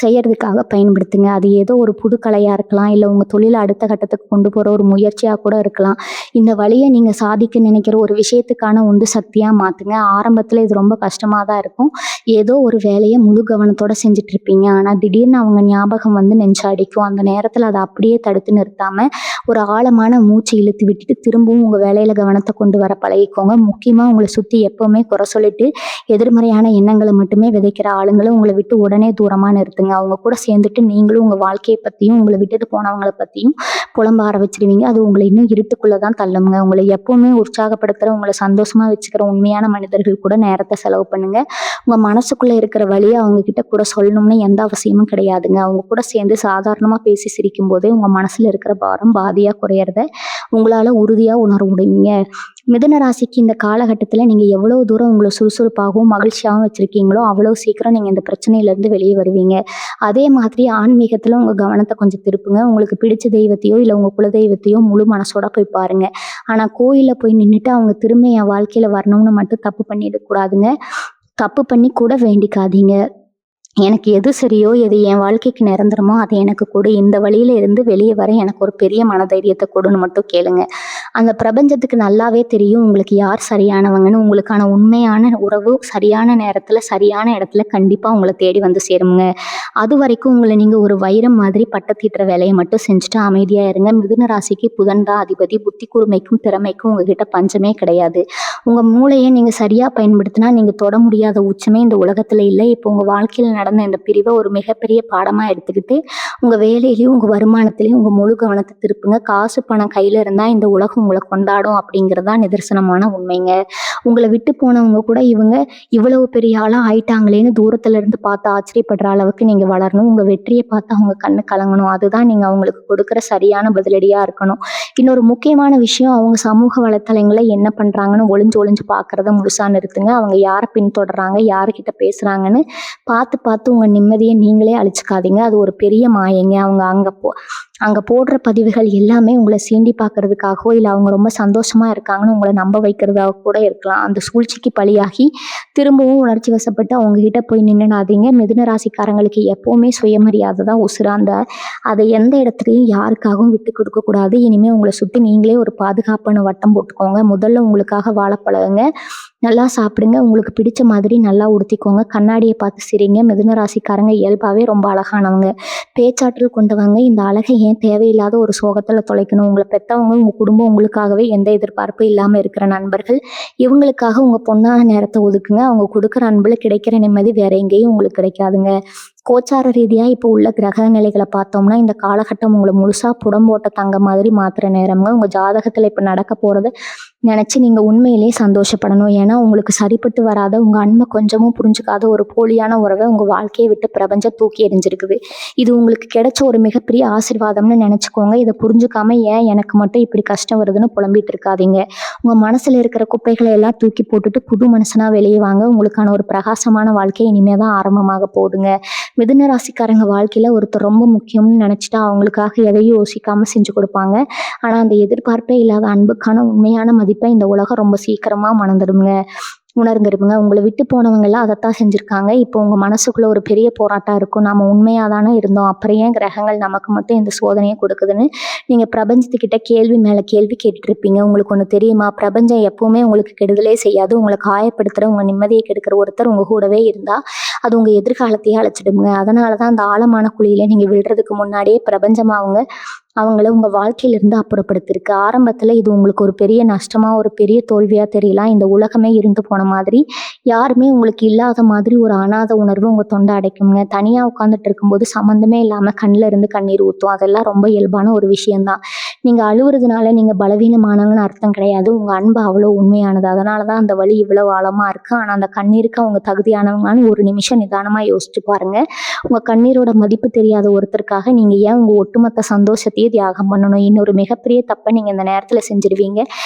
[SPEAKER 1] செய்யறதுக்காக பயன்படுத்துங்க. அது ஏதோ ஒரு புது கலையாக இருக்கலாம், இல்லை உங்கள் தொழிலை அடுத்த கட்டத்துக்கு கொண்டு போகிற ஒரு முயற்சியாக கூட இருக்கலாம். இந்த வழியை நீங்கள் சாதிக்க நினைக்கிற ஒரு விஷயத்துக்கான உந்து சக்தியாக மாற்றுங்க. ஆரம்பத்தில் இது ரொம்ப கஷ்டமாக தான் இருக்கும். ஏதோ ஒரு வேலையை முழு கவனத்தோடு செஞ்சுட்டு இருப்பீங்க. ஆனால் திடீர்னு அவங்க ஞாபகம் வந்து நெஞ்சு அடிக்கும். அந்த நேரத்தில் அதை அப்படியே தடுத்து நிறுத்தாமல் ஒரு ஆழமான மூச்சு இழுத்து விட்டுட்டு திரும்பவும் உங்கள் வேலையில் கவனத்தை கொண்டு வர பழகிக்கோங்க. முக்கியமாக உங்களை சுற்றி எப்போவுமே குறை சொல்லிட்டு எதிர்மறையான எண்ணங்களை மட்டுமே விதைக்கிற ஆளுங்களை உங்களை விட்டு உடனே தூரமாக நிறுத்துங்க. அவங்க கூட சேர்ந்துட்டு நீங்களும் உங்கள் வாழ்க்கையை பற்றியும் உங்களை விட்டுட்டு போனவங்களை பற்றியும் புலம்ப ஆரம்பிச்சிருவீங்க. அது உங்களை இன்னும் இருட்டுக்குள்ளே தான் தள்ளுங்க. உங்களை எப்போவுமே உற்சாகப்படுத்துகிற, உங்களை சந்தோஷமாக வச்சுக்கிற உண்மையான மனிதர்கள் கூட நேரத்தை செலவு பண்ணுங்க. உங்கள் மனசுக்குள்ளே இருக்கிற வழியை அவங்க கிட்ட கூட சொல்லணும்னு எந்த அவசியமும் கிடையாதுங்க. அவங்க கூட சேர்ந்து சாதாரணமாக பேசி சிரிக்கும் போதே உங்கள் மனசில் இருக்கிற பாரம் பாதியாக குறையிறத உங்களால் உறுதியாக உணர முடியுங்க. மிதுன ராசிக்கு இந்த காலகட்டத்தில் நீங்கள் எவ்வளோ தூரம் உங்களை சுறுசுறுப்பாகவும் மகிழ்ச்சியாகவும் வச்சுருக்கீங்களோ அவ்வளோ சீக்கிரம் நீங்கள் இந்த பிரச்சனையிலேருந்து வெளியே வருவீங்க. அதே மாதிரி ஆன்மீகத்தில் உங்கள் கவனத்தை கொஞ்சம் திருப்புங்க. உங்களுக்கு பிடிச்ச தெய்வத்தையோ இல்லை உங்கள் குலதெய்வத்தையோ முழு மனசோட போய் பாருங்கள். ஆனால் கோயிலில் போய் நின்றுட்டு அவங்க திரும்ப என் வாழ்க்கையில் வரணும்னு மட்டும் தப்பு பண்ணிடக்கூடாதுங்க. தப்பு பண்ணி கூட வேண்டிக்காதீங்க. எனக்கு எது சரியோ, எது என் வாழ்க்கைக்கு நிரந்தரமோ அதை எனக்கு கொடு. இந்த வழியில இருந்து வெளியே வர எனக்கு ஒரு பெரிய மனதைரியத்தை கொடுன்னு மட்டும் கேளுங்க. அந்த பிரபஞ்சத்துக்கு நல்லாவே தெரியும் உங்களுக்கு யார் சரியானவங்கன்னு. உங்களுக்கான உண்மையான உறவு சரியான நேரத்தில் சரியான இடத்துல கண்டிப்பாக உங்களை தேடி வந்து சேருங்க. அது வரைக்கும் உங்களை நீங்கள் ஒரு வைரம் மாதிரி பட்டத்தீட்டுற வேலையை மட்டும் செஞ்சுட்டு அமைதியாக இருங்க. மிதுன ராசிக்கு புதன் தான் அதிபதி. புத்தி கூர்மைக்கும் திறமைக்கும் உங்ககிட்ட பஞ்சமே கிடையாது. உங்கள் மூளையை நீங்கள் சரியாக பயன்படுத்தினா நீங்கள் தொட முடியாத உச்சமே இந்த உலகத்தில் இல்லை. இப்போ உங்கள் வாழ்க்கையில் நடந்த இந்த பிரிவை ஒரு மிகப்பெரிய பாடமாக எடுத்துக்கிட்டு உங்கள் வேலையிலையும் உங்கள் வருமானத்திலையும் உங்கள் முழு கவனத்தை திருப்புங்க. காசு பணம் கையில் இருந்தால் இந்த உலகம் உங்களை கொண்டாடும் அப்படிங்கிறது தான் நிதர்சனமான உண்மைங்க. உங்களை விட்டு போனவங்க கூட இவங்க இவ்வளவு பெரிய ஆளாக ஆயிட்டாங்களேன்னு தூரத்துல இருந்து பார்த்து ஆச்சரியப்படுற அளவுக்கு நீங்கள் வளரணும். உங்கள் வெற்றியை பார்த்து அவங்க கண்ணு கலங்கணும். அதுதான் நீங்கள் அவங்களுக்கு கொடுக்குற சரியான பதிலடியாக இருக்கணும். இன்னொரு முக்கியமான விஷயம், அவங்க சமூக வலைத்தளங்களை என்ன பண்ணுறாங்கன்னு ஒளிஞ்சு ஒளிஞ்சு பார்க்குறத முழுசாக நிறுத்துங்க. அவங்க யாரை பின்தொடர்றாங்க, யாருக்கிட்ட பேசுகிறாங்கன்னு பார்த்து பார்த்து உங்கள் நிம்மதியை நீங்களே அழிச்சுக்காதீங்க. அது ஒரு பெரிய மாயங்க. அவங்க அங்கே போடுற பதிவுகள் எல்லாமே உங்களை சீண்டி பார்க்கறதுக்காகவோ இல்லை அவங்க ரொம்ப சந்தோஷமாக இருக்காங்கன்னு உங்களை நம்ப வைக்கிறதாக கூட இருக்கலாம். அந்த சூழ்ச்சிக்கு பலியாகி திரும்பவும் உணர்ச்சி வசப்பட்டு அவங்ககிட்ட போய் நின்னுடாதீங்க. மிதுன ராசிக்காரங்களுக்கு எப்போவுமே சுயமரியாதை தான் உசுராந்த. அதை எந்த இடத்துலையும் யாருக்காகவும் விட்டு கொடுக்கக்கூடாது. இனிமேல் உங்களை சுற்றி நீங்களே ஒரு பாதுகாப்பான வட்டம் போட்டுக்கோங்க. முதல்ல உங்களுக்காக வாழ பழகுங்க. நல்லா சாப்பிடுங்க. உங்களுக்கு பிடிச்ச மாதிரி நல்லா உடுத்திக்கோங்க. கண்ணாடியை பார்த்து சிரிங்க. மிதுன ராசிக்காரங்க இயல்பாகவே ரொம்ப அழகானவங்க, பேச்சாற்றல் கொண்டவங்க. இந்த அழகை ஏன் தேவையில்லாத ஒரு சோகத்தில் தொலைக்கணும்? உங்களை பெற்றவங்க, உங்கள் குடும்பம், உங்களுக்காகவே எந்த எதிர்பார்ப்பும் இல்லாமல் இருக்கிற நண்பர்கள், இவங்களுக்காக உங்கள் பொண்ணான நேரத்தை ஒதுக்குங்க. அவங்க கொடுக்குற அன்பில் கிடைக்கிற நிம்மதி வேற எங்கேயும் உங்களுக்கு கிடைக்காதுங்க. கோச்சார ரீதியாக இப்போ உள்ள கிரக நிலைகளை பார்த்தோம்னா இந்த காலகட்டம் உங்களை முழுசாக புடம்போட்ட தங்க மாதிரி மாற்றுற நேரங்க. உங்கள் ஜாதகத்தில் இப்போ நடக்க போகிறத நினச்சி நீங்கள் உண்மையிலேயே சந்தோஷப்படணும். ஏன்னா உங்களுக்கு சரிப்பட்டு வராத, உங்கள் அன்பை கொஞ்சமும் புரிஞ்சுக்காத ஒரு போலியான உறவை உங்கள் வாழ்க்கையை விட்டு பிரபஞ்சம் தூக்கி எறிஞ்சிருக்குது. இது உங்களுக்கு கிடைச்ச ஒரு மிகப்பெரிய ஆசீர்வாதம்னு நினச்சிக்கோங்க. இதை புரிஞ்சுக்காம ஏன் எனக்கு மட்டும் இப்படி கஷ்டம் வருதுன்னு புலம்பிட்டு இருக்காதீங்க. உங்கள் மனசில் இருக்கிற குப்பைகளை எல்லாம் தூக்கி போட்டுட்டு புது மனுஷனாக வெளியே வாங்க. உங்களுக்கான ஒரு பிரகாசமான வாழ்க்கை இனிமேல் தான் ஆரம்பமாக போகுதுங்க. மிதுன ராசிக்காரங்க வாழ்க்கையில் ஒருத்தர் ரொம்ப முக்கியம்னு நினச்சிட்டா அவங்களுக்காக எதையும் யோசிக்காமல் செஞ்சு கொடுப்பாங்க. ஆனால் அந்த எதிர்பார்ப்பே இல்லாத அன்புக்கான உண்மையான மதிப்பை இந்த உலகம் ரொம்ப சீக்கிரமாக உணர்ந்துருங்க. உங்களை விட்டு போனவங்கெல்லாம் அதைத்தான் செஞ்சுருக்காங்க. இப்போ உங்கள் மனசுக்குள்ளே ஒரு பெரிய போராட்டம் இருக்கும். நாம் உண்மையாக தானே இருந்தோம், அப்புறம் ஏன் கிரகங்கள் நமக்கு மட்டும் இந்த சோதனையை கொடுக்குதுன்னு நீங்கள் பிரபஞ்சத்துக்கிட்ட கேள்வி மேலே கேள்வி கேட்டுட்ருப்பீங்க. உங்களுக்கு ஒன்று தெரியுமா? பிரபஞ்சம் எப்போவுமே உங்களுக்கு கெடுதலே செய்யாது. உங்களை காயப்படுத்துகிற, உங்கள் நிம்மதியை கெடுக்கிற ஒருத்தர் உங்கள் கூடவே இருந்தால் அது உங்கள் எதிர்காலத்தையே அழைச்சிடுங்க. அதனால தான் அந்த ஆழமான குழியில் நீங்கள் விழுறதுக்கு முன்னாடியே பிரபஞ்சம் அவங்கள உங்கள் வாழ்க்கையிலிருந்து அப்புறப்படுத்திருக்கு. ஆரம்பத்தில் இது உங்களுக்கு ஒரு பெரிய நஷ்டமாக, ஒரு பெரிய தோல்வியாக தெரியலாம். இந்த உலகமே இருந்து போன மாதிரி, யாருமே உங்களுக்கு இல்லாத மாதிரி ஒரு அனாத உணர்வு உங்கள் தொண்டை அடைக்குங்க. தனியாக உட்காந்துட்டு இருக்கும்போது சம்மந்தமே இல்லாமல் கண்ணில் இருந்து கண்ணீர் ஊற்றும். அதெல்லாம் ரொம்ப இயல்பான ஒரு விஷயந்தான். நீங்கள் அழுவுறதுனால நீங்கள் பலவீனமானவங்கன்னு அர்த்தம் கிடையாது. உங்கள் அன்பு அவ்வளோ உண்மையானது. அதனால தான் அந்த வலி இவ்வளோ ஆழமாக இருக்குது. ஆனால் அந்த கண்ணீருக்கு அவங்க தகுதியானவங்கன்னு ஒரு நிமிஷம் நிதானமாக யோசிச்சு பாருங்கள். உங்கள் கண்ணீரோட மதிப்பு தெரியாத ஒருத்தருக்காக நீங்கள் ஏன் உங்கள் ஒட்டுமொத்த சந்தோஷத்தையே தியாகம் பண்ணணும்? இன்னொரு மிகப்பெரிய தப்பை நீங்கள் இந்த நேரத்தில் செஞ்சிருவீங்க.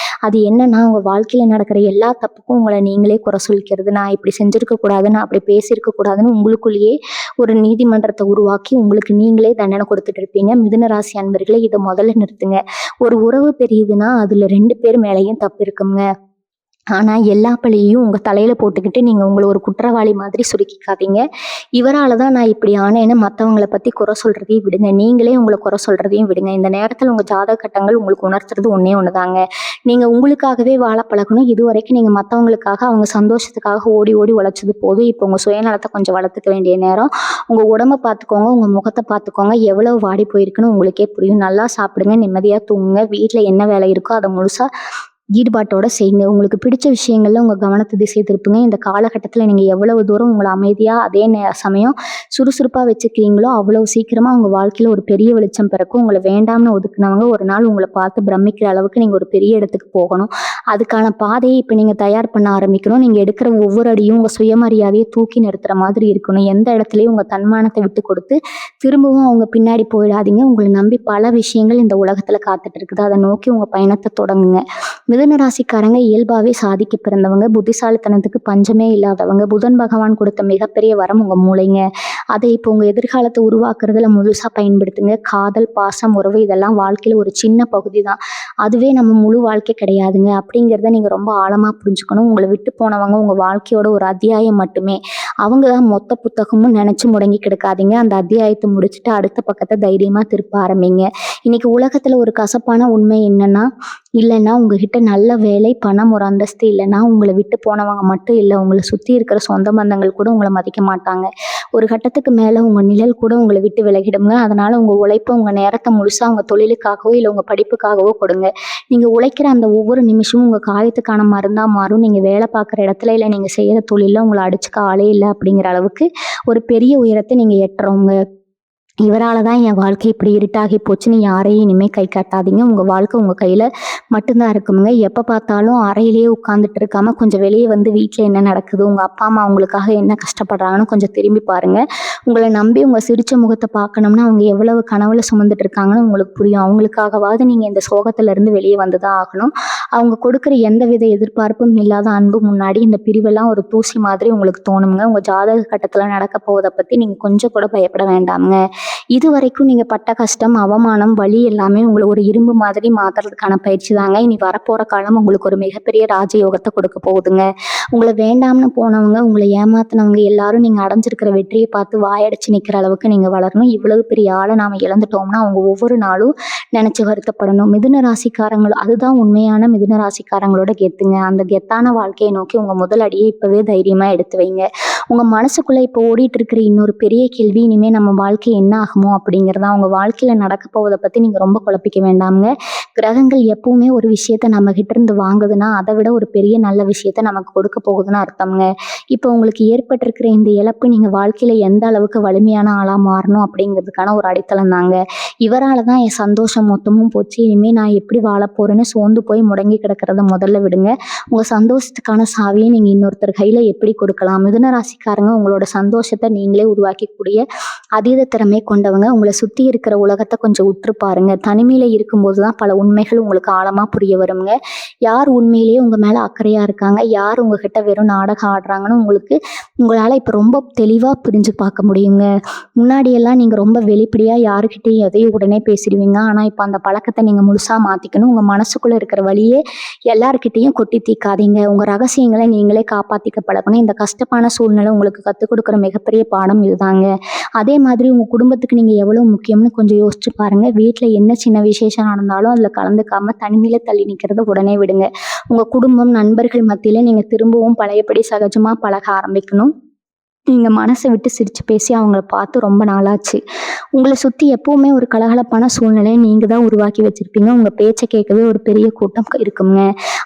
[SPEAKER 1] அது என்னன்னா, உங்கள் வாழ்க்கையில் நடக்கிற எல்லா தப்புக்கும் உங்களை நீங்களே குறை சொல்லிக்கிறது. நான் இப்படி செஞ்சுருக்க கூடாது, நான் அப்படி பேசியிருக்க கூடாதுன்னு உங்களுக்குள்ளேயே ஒரு நீதிமன்றத்தை உருவாக்கி உங்களுக்கு நீங்களே தண்டனை கொடுத்துட்டு இருப்பீங்க. மிதுன ராசி அன்பர்களே, இதை முதல்ல நிறுத்துங்க. ஒரு உறவு பெரியுதுன்னா அதில் 2 பேர் மேலேயும் தப்பு இருக்குங்க. ஆனால் எல்லா பழியையும் உங்கள் தலையில் போட்டுக்கிட்டு நீங்கள் உங்களை ஒரு குற்றவாளி மாதிரி சுருக்கிக்காதீங்க. இவரால் தான் நான் இப்படி ஆனேன்னு மற்றவங்களை பற்றி குறை சொல்கிறதையும் விடுங்க. நீங்களே உங்களை குறை சொல்கிறதையும் விடுங்க. இந்த நேரத்தில் உங்கள் ஜாதக கட்டங்கள் உங்களுக்கு உணர்த்துறது ஒன்று தாங்க. நீங்கள் உங்களுக்காகவே வாழ பழகணும். இது வரைக்கும் நீங்கள் மற்றவங்களுக்காக, அவங்க சந்தோஷத்துக்காக ஓடி ஓடி உழைச்சது போதும். இப்போ உங்கள் சுயநலத்தை கொஞ்சம் வளர்த்துக்க வேண்டிய நேரம். உங்கள் உடம்பை பார்த்துக்கோங்க, உங்கள் முகத்தை பார்த்துக்கோங்க. எவ்வளோ வாடி போயிருக்குன்னு உங்களுக்கே புரியும். நல்லா சாப்பிடுங்க, நிம்மதியாக தூங்குங்க. வீட்டில் என்ன வேலை இருக்கோ அதை முழுசாக ஈடுபாட்டோட செய்யுங்க. உங்களுக்கு பிடிச்ச விஷயங்கள்ல உங்கள் கவனத்தை திசை திருப்புங்க. இந்த காலகட்டத்தில் நீங்கள் எவ்வளவு தூரம் உங்களை அமைதியாக அதே சமயம் சுறுசுறுப்பாக வச்சுக்கிறீங்களோ அவ்வளோ சீக்கிரமாக உங்கள் வாழ்க்கையில் ஒரு பெரிய வெளிச்சம் பிறக்கும். உங்களை வேண்டாம்னு ஒதுக்குனவங்க ஒரு நாள் உங்களை பார்த்து பிரமிக்கிற அளவுக்கு நீங்கள் ஒரு பெரிய இடத்துக்கு போகணும். அதுக்கான பாதையை இப்போ நீங்கள் தயார் பண்ண ஆரம்பிக்கணும். நீங்கள் எடுக்கிற ஒவ்வொரு அடியும் உங்கள் சுயமரியாதையை தூக்கி நிறுத்துகிற மாதிரி இருக்கணும். எந்த இடத்துலையும் உங்கள் தன்மானத்தை விட்டு கொடுத்து திரும்பவும் அவங்க பின்னாடி போயிடாதீங்க. உங்களை நம்பி பல விஷயங்கள் இந்த உலகத்தில் காத்துட்டு இருக்குது. அதை நோக்கி உங்கள் பயணத்தை தொடங்குங்க. மிதுன ராசிக்காரங்க இயல்பாகவே சாதிக்க பிறந்தவங்க, புத்திசாலித்தனத்துக்கு பஞ்சமே இல்லாதவங்க. புதன் பகவான் கொடுத்த மிகப்பெரிய வரம் உங்கள் மூளைங்க. அதை இப்போ உங்கள் எதிர்காலத்தை உருவாக்குறதுல முழுசாக பயன்படுத்துங்க. காதல், பாசம், உறவு இதெல்லாம் வாழ்க்கையில் ஒரு சின்ன பகுதி தான். அதுவே நம்ம முழு வாழ்க்கை கிடையாதுங்க. அப்படிங்கிறத நீங்கள் ரொம்ப ஆழமாக புரிஞ்சுக்கணும். உங்களை விட்டு போனவங்க உங்கள் வாழ்க்கையோட ஒரு அத்தியாயம் மட்டுமே. அவங்க தான் மொத்த புத்தகமும் நினச்சி முடங்கி கிடக்காதீங்க. அந்த அத்தியாயத்தை முடிச்சுட்டு அடுத்த பக்கத்தை தைரியமாக திருப்ப ஆரம்பிங்க. இன்னைக்கு உலகத்தில் ஒரு கசப்பான உண்மை இல்லைன்னா உங்ககிட்ட நல்ல வேலை, பணம், ஒரு அந்தஸ்து இல்லைன்னா உங்களை விட்டு போனவங்க மட்டும் இல்லை, உங்களை சுற்றி இருக்கிற சொந்த பந்தங்கள் கூட உங்களை மதிக்க மாட்டாங்க. ஒரு கட்டத்துக்கு மேலே உங்கள் நிழல் கூட உங்களை விட்டு விலகிடுங்க. அதனால் உங்கள் உழைப்பை உங்கள் நேரத்தை முழுசாக உங்கள் தொழிலுக்காகவோ இல்லை உங்கள் படிப்புக்காகவோ கொடுங்க. நீங்கள் உழைக்கிற அந்த ஒவ்வொரு நிமிஷமும் உங்கள் காயத்துக்கான மருந்தாக மாறும். நீங்கள் வேலை பார்க்குற இடத்துல இல்லை நீங்கள் செய்கிற தொழிலில் உங்களை அடிச்சுக்க ஆளே இல்லை அப்படிங்கிற அளவுக்கு ஒரு பெரிய உயரத்தை நீங்கள் எட்டுறவங்க. இவரால் தான் என் வாழ்க்கை இப்படி இருட்டாகி போச்சுன்னு யாரையும் இனிமேல் கை காட்டாதீங்க. உங்கள் வாழ்க்கை உங்கள் கையில் மட்டும்தான் இருக்குமுங்க. எப்போ பார்த்தாலும் அறையிலேயே உட்காந்துட்டு இருக்காமல் கொஞ்சம் வெளியே வந்து வீட்டில் என்ன நடக்குது, உங்கள் அப்பா அம்மா அவங்களுக்காக என்ன கஷ்டப்படுறாங்கன்னு கொஞ்சம் திரும்பி பாருங்கள். உங்களை நம்பி உங்கள் சிரித்த முகத்தை பார்க்கணும்னா அவங்க எவ்வளவு கனவுல சுமந்துட்டு இருக்காங்கன்னு உங்களுக்கு புரியும். அவங்களுக்காகவாவது நீங்கள் இந்த சோகத்திலேருந்து வெளியே வந்து தான் ஆகணும். அவங்க கொடுக்குற எந்த வித எதிர்பார்ப்பும் இல்லாத அன்பு முன்னாடி இந்த பிரிவெல்லாம் ஒரு தூசி மாதிரி உங்களுக்கு தோணுங்க. உங்கள் ஜாதக கட்டத்தில் நடக்க போவதை பற்றி நீங்கள் கொஞ்சம் கூட பயப்பட வேண்டாமுங்க. இது வரைக்கும் நீங்கள் பட்ட கஷ்டம், அவமானம், வலி எல்லாமே உங்களை ஒரு இரும்பு மாதிரி மாற்றுறதுக்கான பயிற்சி தாங்க. இனி வரப்போகிற காலம் உங்களுக்கு ஒரு மிகப்பெரிய ராஜயோகத்தை கொடுக்க போகுதுங்க. உங்களை வேண்டாம்னு போனவங்க, உங்களை ஏமாத்தினவங்க எல்லாரும் நீங்கள் அடைஞ்சிருக்கிற வெற்றியை பார்த்து வாயடைச்சு நிற்கிற அளவுக்கு நீங்கள் வளரணும். இவ்வளவு பெரிய ஆளை நாம் இழந்துட்டோம்னா அவங்க ஒவ்வொரு நாளும் நினச்சி வருத்தப்படணும். மிதுன ராசிக்காரங்களும் அதுதான் உண்மையான மிதுன ராசிக்காரங்களோட கெத்துங்க. அந்த கெத்தான வாழ்க்கையை நோக்கி உங்கள் முதல் அடியை இப்போவே தைரியமாக எடுத்து வைங்க. உங்கள் மனசுக்குள்ளே இப்போ ஓடிட்டு இருக்கிற இன்னொரு பெரிய கேள்வி, இனிமேல் நம்ம வாழ்க்கை என்ன ஆகுமோ அப்படிங்கிறதா. உங்கள் வாழ்க்கையில் நடக்க போவதை பற்றி நீங்கள் ரொம்ப குழப்பிக்க வேண்டாமுங்க. கிரகங்கள் எப்பவுமே ஒரு விஷயத்த நம்ம கிட்ட இருந்து வாங்குதுன்னா அதை விட ஒரு பெரிய நல்ல விஷயத்த நமக்கு கொடுக்க போகுதுன்னு அர்த்தம்ங்க. இப்போ உங்களுக்கு ஏற்பட்டிருக்கிற இந்த இழப்பு நீங்கள் வாழ்க்கையில் எந்த அளவுக்கு வலிமையான ஆளாக மாறணும் அப்படிங்கிறதுக்கான ஒரு அடித்தளம் தாங்க. இவரால் தான் என் சந்தோஷம் மொத்தமும் போச்சு, இனிமேல் நான் எப்படி வாழ போகிறேன்னு சோர்ந்து போய் முடங்கி கிடக்கிறத முதல்ல விடுங்க. உங்கள் சந்தோஷத்துக்கான சாவியை நீங்கள் இன்னொருத்தர் கையில் எப்படி கொடுக்கலாம்? மிதுன ராசிக்காரங்க உங்களோட சந்தோஷத்தை நீங்களே உருவாக்கக்கூடிய அதீத திறமை கொண்டவங்க. உங்களை சுற்றி இருக்கிற உலகத்தை கொஞ்சம் உற்று பாருங்க. தனிமையில் இருக்கும்போது தான் பல உண்மைகள் உங்களுக்கு ஆழமாக புரிய வருங்க. யார் உண்மையிலேயே உங்கள் மேலே அக்கறையாக இருக்காங்க, யார் உங்ககிட்ட வெறும் நாடகம் ஆடுறாங்கன்னு உங்களால் இப்போ ரொம்ப தெளிவாக புரிஞ்சு பார்க்க முடியுங்க. முன்னாடியெல்லாம் நீங்கள் ரொம்ப வெளிப்படையாக யாருக்கிட்டையும் எதையும் உடனே பேசிடுவீங்க. ஆனால் இப்போ அந்த பழக்கத்தை நீங்கள் முழுசாக மாற்றிக்கணும். உங்கள் மனசுக்குள்ளே இருக்கிற வழியே எல்லாருக்கிட்டையும் கொட்டி தீக்காதீங்க. உங்கள் ரகசியங்களை நீங்களே காப்பாற்றிக்க பழகணும். இந்த கஷ்டமான சூழ்நிலை உங்களுக்கு கற்றுக் கொடுக்குற மிகப்பெரிய பாடம் இதுதாங்க. அதே மாதிரி உங்கள் குடும்பத்துக்கு நீங்கள் எவ்வளோ முக்கியம்னு கொஞ்சம் யோசிச்சு பாருங்கள். வீட்டில் என்ன சின்ன விசேஷம் நடந்தாலும் அதில் கலந்துக்காமல் தனிமையில் தள்ளி நிற்கிறத உடனே விடுங்க. உங்கள் குடும்பம், நண்பர்கள் மத்தியில் நீங்கள் திரும்பவும் பழையபடி சகஜமாக பழக ஆரம்பிக்கணும். நீங்கள் மனசை விட்டு சிரித்து பேசி அவங்கள பார்த்து ரொம்ப நாளாச்சு. உங்களை சுற்றி எப்போவுமே ஒரு கலகலப்பான சூழ்நிலையை நீங்கள் தான் உருவாக்கி வச்சுருப்பீங்க. உங்கள் பேச்சை கேட்கவே ஒரு பெரிய கூட்டம் இருக்குங்க.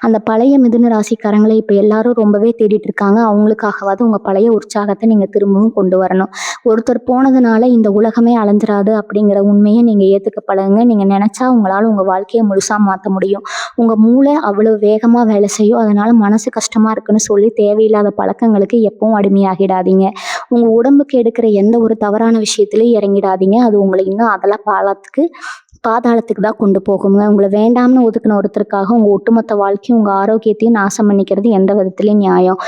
[SPEAKER 1] அந்த பழைய மிதுன ராசிக்காரங்களை இப்போ எல்லாரும் ரொம்பவே தேடிட்டு இருக்காங்க. அவங்களுக்காகவாது உங்கள் பழைய உற்சாகத்தை நீங்கள் திரும்பவும் கொண்டு வரணும். ஒருத்தர் போனதுனால இந்த உலகமே அலைஞ்சிராது அப்படிங்கிற உண்மையை நீங்கள் ஏற்றுக்க பழகுங்க. நீங்கள் நினச்சா உங்களால் உங்கள் வாழ்க்கையை முழுசாக மாற்ற முடியும். உங்கள் மூளை அவ்வளோ வேகமாக வேலை செய்யும். அதனால் மனசு கஷ்டமாக இருக்குன்னு சொல்லி தேவையில்லாத பழக்கங்களுக்கு எப்பவும் அடிமையாகிடாதீங்க. உங்கள் உடம்புக்கு எடுக்கிற எந்த ஒரு தவறான விஷயத்துலையும் இறங்கிடாதீங்க. அது உங்களை இன்னும் அதெல்லாம் பாதாளத்துக்கு தான் கொண்டு போகுங்க. உங்களை வேண்டாம்னு ஒதுக்கின ஒருத்தருக்காக உங்கள் ஒட்டுமொத்த வாழ்க்கையும் உங்கள் ஆரோக்கியத்தையும் நாசம் பண்ணிக்கிறது எந்த விதத்துலையும் நியாயம்?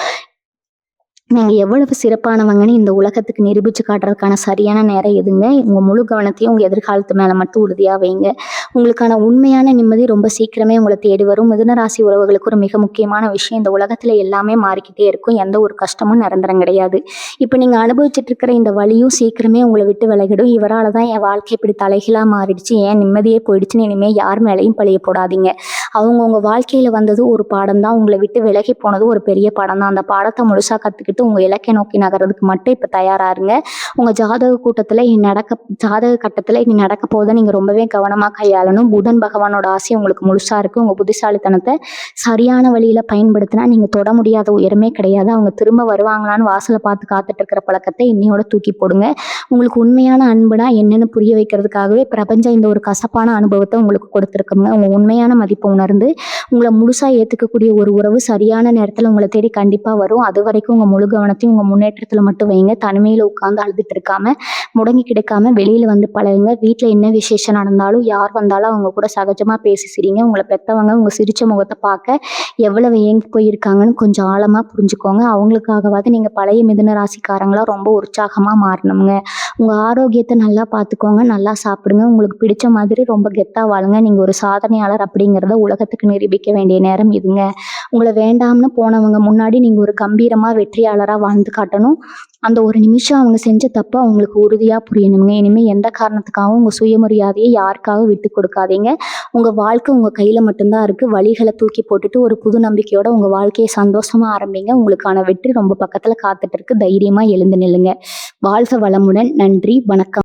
[SPEAKER 1] நீங்கள் எவ்வளவு சிறப்பானவங்கன்னு இந்த உலகத்துக்கு நிரூபித்து காட்டுறதுக்கான சரியான நேரம் எதுங்க? உங்கள் முழு கவனத்தையும் உங்கள் எதிர்காலத்து மேலே மட்டும் உறுதியாக வைங்க. உங்களுக்கான உண்மையான நிம்மதி ரொம்ப சீக்கிரமே உங்களை தேடி வரும். மிதுனராசி உறவுகளுக்கு ஒரு மிக முக்கியமான விஷயம், இந்த உலகத்தில் எல்லாமே மாறிக்கிட்டே இருக்கும். எந்த ஒரு கஷ்டமும் நிரந்தரம் கிடையாது. இப்போ நீங்கள் அனுபவிச்சுட்டு இருக்கிற இந்த வலியும் சீக்கிரமே உங்களை விட்டு விலகிடும். இவரால் தான் என் வாழ்க்கை இப்படி தலைகீழாக மாறிடுச்சு, ஏன் நிம்மதியே போயிடுச்சுன்னு இனிமேல் யார் மேலேயும் பழிய போடாதீங்க. உங்கள் வாழ்க்கையில் வந்தது ஒரு பாடம் தான், உங்களை விட்டு விலகி போனது ஒரு பெரிய பாடம் தான். அந்த பாடத்தை முழுசாக கற்றுக்கிட்டு உங்கள் இலக்கை நோக்கி நகர்றதுக்கு மட்டும் இப்போ தயாராருங்க. உங்கள் ஜாதக கட்டத்தில் இனி நடக்க போதை நீங்கள் ரொம்பவே கவனமாக கையாளணும். புதன் பகவானோட ஆசை உங்களுக்கு முழுசாக இருக்குது. உங்கள் புத்திசாலித்தனத்தை சரியான வழியில் பயன்படுத்தினா நீங்கள் தொட முடியாத உயரமே கிடையாது. அவங்க திரும்ப வருவாங்களான்னு வாசலை பார்த்து காத்துட்டு இருக்கிற பழக்கத்தை இன்னையோட தூக்கி போடுங்க. உங்களுக்கு உண்மையான அன்புனா என்னென்னு புரிய வைக்கிறதுக்காகவே பிரபஞ்சம் இந்த ஒரு கசப்பான அனுபவத்தை உங்களுக்கு கொடுத்துருக்குங்க. உங்கள் உண்மையான மதிப்பை உணர்ந்து உங்களை முழுசாக ஏற்றுக்கக்கூடிய ஒரு உறவு சரியான நேரத்தில் உங்களை தேடி கண்டிப்பாக வரும். அது வரைக்கும் உங்கள் முழு கவனத்தையும் உங்கள் முன்னேற்றத்தில் மட்டும் வைங்க. தனிமையில் உட்காந்து அழுதுட்டு இருக்காம, முடங்கி கிடைக்காம வெளியில் வந்து பழகுங்க. வீட்டில் என்ன விசேஷம் நடந்தாலும் யார் வந்தாலும் அவங்க கூட சகஜமாக பேசி சிரிங்க. உங்களை பெற்றவங்க உங்கள் சிரிச்ச முகத்தை பார்க்க எவ்வளவு ஏங்கி போயிருக்காங்கன்னு கொஞ்சம் ஆழமாக புரிஞ்சுக்கோங்க. அவங்களுக்காகவாது நீங்கள் பழைய மிதுன ராசிக்காரங்களாக ரொம்ப உற்சாகமாக மாறணுங்க. உங்கள் ஆரோக்கியத்தை நல்லா பார்த்துக்கோங்க, நல்லா சாப்பிடுங்க, உங்களுக்கு பிடிச்ச மாதிரி ரொம்ப கெத்தாக வாழுங்க. நீங்கள் ஒரு சாதனையாளர் அப்படிங்கிறத உலகத்துக்கு நிரூபிக்க வேண்டிய நேரம் இதுங்க. உங்களை வேண்டாம்னு போனவங்க முன்னாடி நீங்கள் ஒரு கம்பீரமாக வெற்றியாளராக வாழ்ந்து காட்டணும். அந்த ஒரு நிமிஷம் அவங்க செஞ்ச தப்பு அவங்களுக்கு உறுதியாக புரியணுங்க. இனிமேல் எந்த காரணத்துக்காகவும் உங்கள் சுயமரியாதையை யாருக்காகவும் விட்டு கொடுக்காதீங்க. உங்கள் வாழ்க்கை உங்கள் கையில் மட்டும்தான் இருக்குது. வலிகளை தூக்கி போட்டுட்டு ஒரு புது நம்பிக்கையோட உங்கள் வாழ்க்கையை சந்தோஷமாக ஆரம்பிங்க. உங்களுக்கான வெற்றி ரொம்ப பக்கத்தில் காத்துட்டு இருக்கு. தைரியமாக எழுந்து நில்லுங்க. வாழ்க வளமுடன். நன்றி. வணக்கம்.